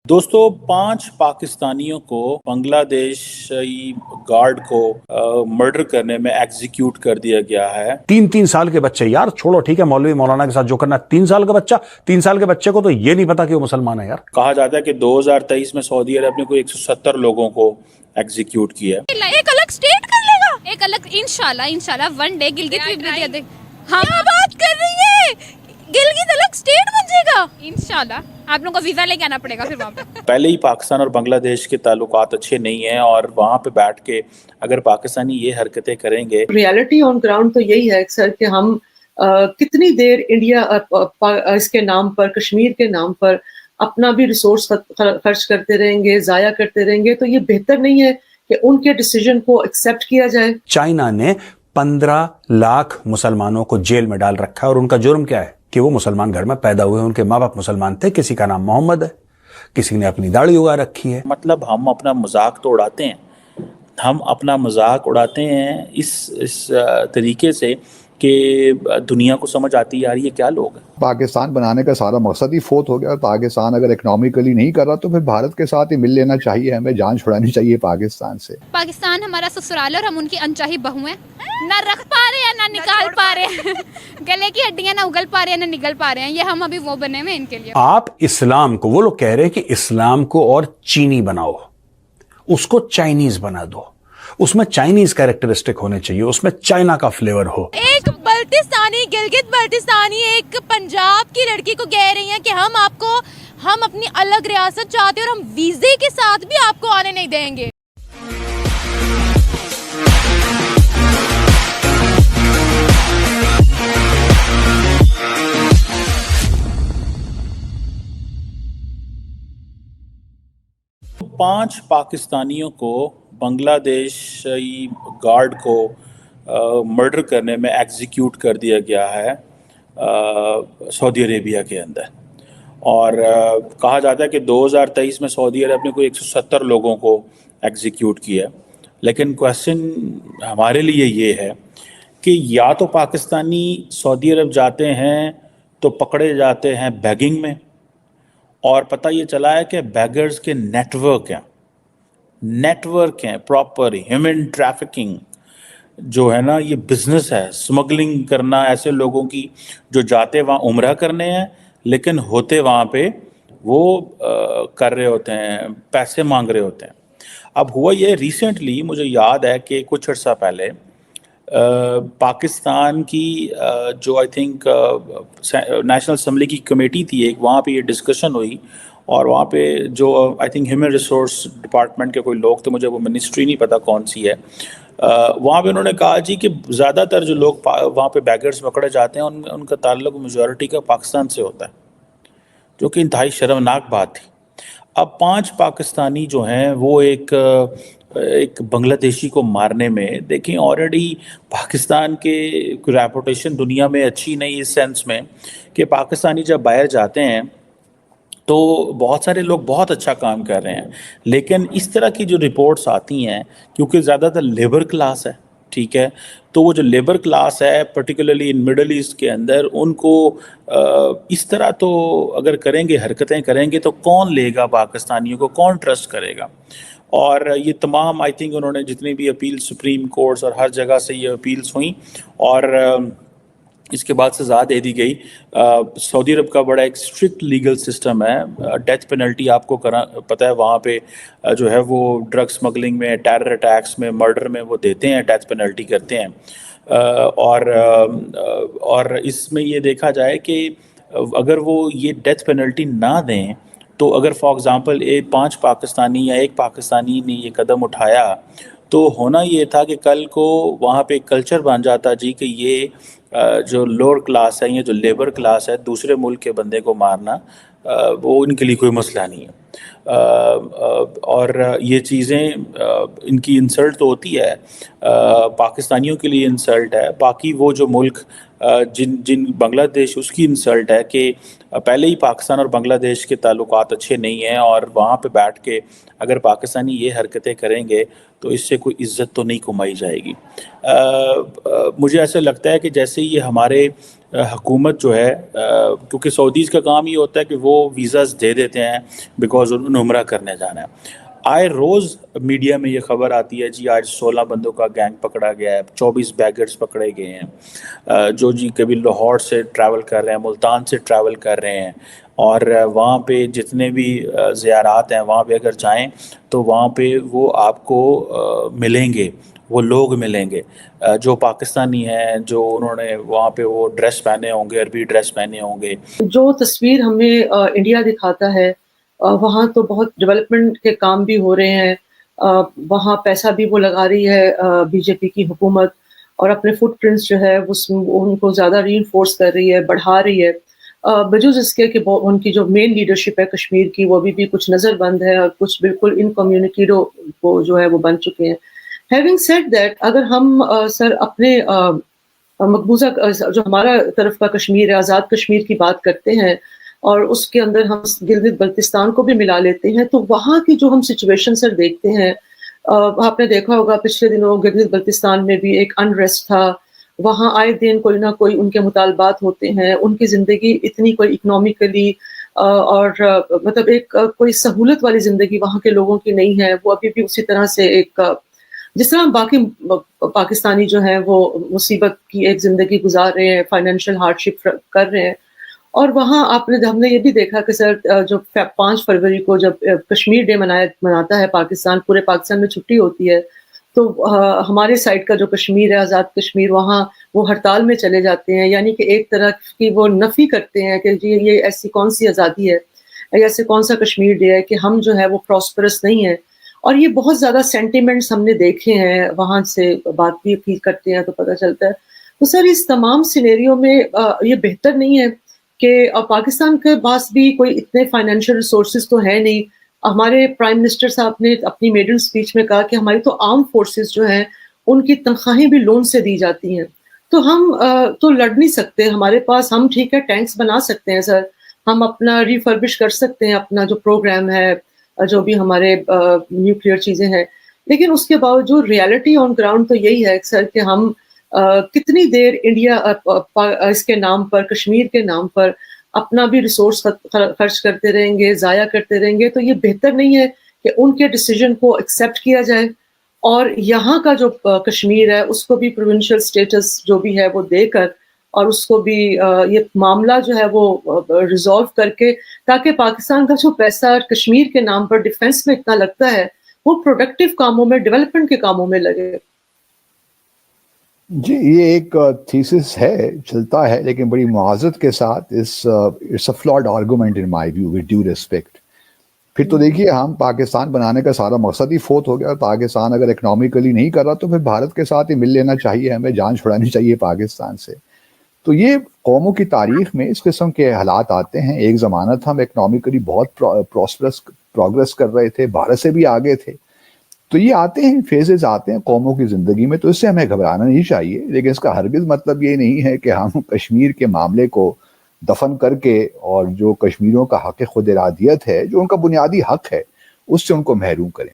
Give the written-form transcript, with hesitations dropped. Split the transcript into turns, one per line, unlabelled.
दोस्तों 5 पाकिस्तानियों को बांग्लादेशी गार्ड को मर्डर करने में एग्जीक्यूट कर दिया गया है।
3 साल के बच्चे, यार छोड़ो, ठीक है मौलवी मौलाना के साथ जो करना। 3 साल का बच्चा, 3 साल के बच्चे को तो ये नहीं पता कि वो मुसलमान है यार।
कहा जाता है कि 2023 में सऊदी अरब ने कोई 170 लोगों को एग्जीक्यूट किया।
एक अलग स्टेट कर लेगा, एक अलग इंशाल्लाह वन डे गिलगित भी हम बात कर रही है, गिलगित अलग स्टेट बन जाएगा इंशाल्लाह। आप लोगों को वीजा लेके आना पड़ेगा फिर वहाँ पे।
पहले ही पाकिस्तान और बांग्लादेश के ताल्लुकात अच्छे नहीं हैं और वहाँ पे बैठ के अगर पाकिस्तानी ये हरकतें करेंगे।
रियलिटी ऑन ग्राउंड तो यही है सर कि हम कितनी देर इंडिया इसके नाम पर, कश्मीर के नाम पर अपना भी रिसोर्स खर्च करते रहेंगे, जाया करते रहेंगे। तो ये बेहतर नहीं है कि उनके डिसीजन को एक्सेप्ट किया जाए।
चाइना ने 15 लाख मुसलमानों को जेल में डाल रखा है और उनका जुर्म क्या है कि वो मुसलमान घर में पैदा हुए, उनके माँ बाप मुसलमान थे, किसी का नाम मोहम्मद है, किसी ने अपनी दाढ़ी उगा रखी है।
मतलब हम अपना मजाक तो उड़ाते हैं, हम अपना मजाक उड़ाते हैं इस तरीके से कि दुनिया को समझ आती है यार ये क्या लोग हैं।
पाकिस्तान बनाने का सारा मकसद ही फोत हो गया और पाकिस्तान अगर इकोनॉमिकली नहीं कर रहा तो फिर भारत के साथ ही मिल लेना चाहिए, हमें जान छुड़ानी चाहिए पाकिस्तान से।
पाकिस्तान हमारा ससुराल और हम उनकी अनचाही बहू हैं, ना रख पा रहे हैं ना निकाल पा रहे हैं, गले की हड्डियां ना उगल पा रहे हैं ना निगल पा रहे हैं। ये हम अभी वो बने हुए इनके लिए।
आप इस्लाम को, वो लोग कह रहे हैं कि इस्लाम को और चीनी बनाओ, उसको चाइनीज बना दो, उसमें चाइनीज कैरेक्टरिस्टिक होने चाहिए, उसमें चाइना का फ्लेवर हो।
एक बल्तिस्तानी, गिलगित बल्तिस्तानी एक पंजाब की लड़की को कह रही है कि हम अपनी अलग रियासत चाहते हैं और हम वीजे के साथ भी आपको आने नहीं देंगे।
पांच पाकिस्तानियों को बांग्लादेशी गार्ड को मर्डर करने में एग्जीक्यूट कर दिया गया है सऊदी अरेबिया के अंदर। और कहा जाता है कि 2023 में सऊदी अरब ने कोई 170 लोगों को एग्जीक्यूट किया। लेकिन क्वेश्चन हमारे लिए ये है कि या तो पाकिस्तानी सऊदी अरब जाते हैं तो पकड़े जाते हैं बैगिंग में, और पता ये चला है कि बैगर्स के नेटवर्क हैं प्रॉपर ह्यूमन ट्रैफिकिंग जो है ना, ये बिजनेस है, स्मगलिंग करना ऐसे लोगों की जो जाते वहाँ उम्रा करने हैं लेकिन होते वहाँ पे वो कर रहे होते हैं, पैसे मांग रहे होते हैं। अब हुआ ये रिसेंटली, मुझे याद है कि कुछ अर्सा पहले पाकिस्तान की जो आई थिंक नेशनल असम्बली की कमेटी थी एक, वहाँ पे ये डिस्कशन हुई और वहाँ पे जो I think human resource department के कोई लोग थे, मुझे वो मिनिस्ट्री नहीं पता कौन सी है, वहाँ पे उन्होंने कहा जी कि ज़्यादातर जो लोग वहाँ पे बैगर्स पकड़े जाते हैं उनका ताल्लुक मेजॉरिटी का पाकिस्तान से होता है, जो कि इंतहाई शर्मनाक बात थी। अब 5 पाकिस्तानी जो हैं वो एक बांग्लादेशी को मारने में, देखें ऑलरेडी पाकिस्तान के रेपुटेशन दुनिया में अच्छी नहीं, इस सेंस में कि पाकिस्तानी जब बाहर जाते हैं तो बहुत सारे लोग बहुत अच्छा काम कर रहे हैं, लेकिन इस तरह की जो रिपोर्ट्स आती हैं, क्योंकि ज़्यादातर लेबर क्लास है, ठीक है, तो वो जो लेबर क्लास है पर्टिकुलरली इन मिडल ईस्ट के अंदर, उनको इस तरह तो अगर करेंगे, हरकतें करेंगे तो कौन लेगा पाकिस्तानियों को, कौन ट्रस्ट करेगा। और ये तमाम आई थिंक उन्होंने जितनी भी अपील सुप्रीम कोर्ट्स और हर जगह से ये अपील्स हुई और इसके बाद सज़ा दे दी गई। सऊदी अरब का बड़ा एक स्ट्रिक्ट लीगल सिस्टम है, डेथ पेनल्टी आपको पता है वहाँ पे जो है वो ड्रग स्मगलिंग में, टेरर अटैक्स में, मर्डर में वो देते हैं, डेथ पेनल्टी करते हैं। और इसमें ये देखा जाए कि अगर वो ये डेथ पेनल्टी ना दें तो अगर फॉर एग्ज़ाम्पल 5 पाकिस्तानी या एक पाकिस्तानी ने ये कदम उठाया तो होना ये था कि कल को वहाँ पे एक कल्चर बन जाता जी कि ये जो लोअर क्लास है, ये जो लेबर क्लास है, दूसरे मुल्क के बंदे को मारना वो इनके लिए कोई मसला नहीं है। और ये चीज़ें इनकी इंसल्ट तो होती है, पाकिस्तानियों के लिए इंसल्ट है, बाकी वो जो मुल्क जिन बांग्लादेश, उसकी इंसल्ट है कि पहले ही पाकिस्तान और बांग्लादेश के ताल्लुकात अच्छे नहीं हैं और वहाँ पे बैठ के अगर पाकिस्तानी ये हरकतें करेंगे तो इससे कोई इज़्ज़त तो नहीं कमाई जाएगी। मुझे ऐसा लगता है कि जैसे ये हमारे हुकूमत जो है, क्योंकि सऊदीज़ का काम ये होता है कि वो वीज़ाज़ दे देते हैं बिकॉज بیکاز انہیں عمرہ کرنے جانا ہے. آئے روز میڈیا میں یہ خبر آتی ہے جی آج 16 بندوں کا گینگ پکڑا گیا ہے, 24 بیگرز پکڑے گئے ہیں جو جی کبھی لاہور سے ٹریول کر رہے ہیں, ملتان سے ٹریول کر رہے ہیں, اور وہاں پہ جتنے بھی زیارات ہیں وہاں پہ اگر جائیں تو وہاں پہ وہ آپ کو ملیں گے, وہ لوگ ملیں گے جو پاکستانی ہیں, جو انہوں نے وہاں پہ وہ ڈریس پہنے ہوں گے, عربی ڈریس پہنے ہوں گے.
جو تصویر ہمیں انڈیا دکھاتا ہے وہاں تو بہت ڈیولپمنٹ کے کام بھی ہو رہے ہیں, وہاں پیسہ بھی وہ لگا رہی ہے بی جے پی کی حکومت, اور اپنے فٹ پرنٹس جو ہے ان کو زیادہ ری انفورس کر رہی ہے, بڑھا رہی ہے, بجوز اس کے کہ ان کی جو مین لیڈرشپ ہے کشمیر کی وہ بھی کچھ نظر بند ہے اور کچھ بالکل ان کمیونیکیٹو وہ جو ہے وہ بن چکے ہیں. ہیونگ سیڈ دیٹ, اگر ہم سر اپنے مقبوضہ جو ہمارا طرف کا کشمیر ہے, آزاد کشمیر کی بات کرتے ہیں اور اس کے اندر ہم گلگت بلتستان کو بھی ملا لیتے ہیں, تو وہاں کی جو ہم سچویشن سر دیکھتے ہیں, آپ نے دیکھا ہوگا پچھلے دنوں گلگت بلتستان میں بھی ایک انریسٹ تھا, وہاں آئے دن کوئی نہ کوئی ان کے مطالبات ہوتے ہیں, ان کی زندگی اتنی کوئی اکنامیکلی اور مطلب ایک کوئی سہولت والی زندگی وہاں کے لوگوں کی نہیں ہے, وہ ابھی بھی اسی طرح سے ایک جس طرح باقی پاکستانی جو ہیں وہ مصیبت کی ایک زندگی گزار رہے ہیں, فائنینشیل ہارڈ شپ کر رہے ہیں. اور وہاں ہم نے یہ بھی دیکھا کہ سر جو 5 فروری کو جب کشمیر ڈے مناتا ہے پاکستان, پورے پاکستان میں چھٹی ہوتی ہے, تو ہمارے سائڈ کا جو کشمیر ہے, آزاد کشمیر, وہاں وہ ہڑتال میں چلے جاتے ہیں, یعنی کہ ایک طرح کی وہ نفی کرتے ہیں کہ جی یہ ایسی کون سی آزادی ہے, ایسے کون سا کشمیر ڈے ہے کہ ہم جو ہے وہ پراسپرس نہیں ہے. اور یہ بہت زیادہ سینٹیمنٹس ہم نے دیکھے ہیں, وہاں سے بات بھی کرتے ہیں تو پتہ چلتا ہے. تو سر اس تمام سینیریو میں یہ بہتر نہیں ہے کہ پاکستان کے پاس بھی کوئی اتنے فائنینشیل ریسورسز تو ہے نہیں. ہمارے پرائم منسٹر صاحب نے اپنی میڈن اسپیچ میں کہا کہ ہماری تو آرم فورسز جو ہیں ان کی تنخواہیں بھی لون سے دی جاتی ہیں, تو ہم تو لڑ نہیں سکتے. ہمارے پاس ہم ٹھیک ہے ٹینکس بنا سکتے ہیں سر, ہم اپنا ریفربش کر سکتے ہیں اپنا جو پروگرام ہے, جو بھی ہمارے نیوکلیئر چیزیں ہیں, لیکن اس کے باوجود ریالٹی آن گراؤنڈ تو یہی ہے سر کہ ہم کتنی دیر انڈیا اس کے نام پر, کشمیر کے نام پر اپنا بھی ریسورس خرچ کرتے رہیں گے, ضائع کرتے رہیں گے. تو یہ بہتر نہیں ہے کہ ان کے ڈیسیجن کو ایکسیپٹ کیا جائے اور یہاں کا جو کشمیر ہے اس کو بھی پروونشل سٹیٹس جو بھی ہے وہ دے کر, اور اس کو بھی یہ معاملہ جو ہے وہ ریزالو کر کے, تاکہ پاکستان کا جو پیسہ کشمیر کے نام پر ڈیفنس میں اتنا لگتا ہے وہ پروڈکٹیو کاموں میں, ڈیولپمنٹ کے کاموں میں لگے.
جی یہ ایک تھیسس ہے, چلتا ہے, لیکن بڑی معذرت کے ساتھ it's a flawed argument in my view with due respect. پھر تو دیکھیے ہم پاکستان بنانے کا سارا مقصد ہی فوت ہو گیا, اور پاکستان اگر اکنامیکلی نہیں کر رہا تو پھر بھارت کے ساتھ ہی مل لینا چاہیے, ہمیں جان چھڑانی چاہیے پاکستان سے. تو یہ قوموں کی تاریخ میں اس قسم کے حالات آتے ہیں. ایک زمانہ تھا ہم اکنامیکلی بہت پروگرس کر رہے تھے, بھارت سے بھی آگے تھے. تو یہ آتے ہیں, فیزز آتے ہیں قوموں کی زندگی میں, تو اس سے ہمیں گھبرانا نہیں چاہیے. لیکن اس کا ہرگز مطلب یہ نہیں ہے کہ ہم کشمیر کے معاملے کو دفن کر کے اور جو کشمیریوں کا حق خود ارادیت ہے, جو ان کا بنیادی حق ہے, اس سے ان کو محروم کریں.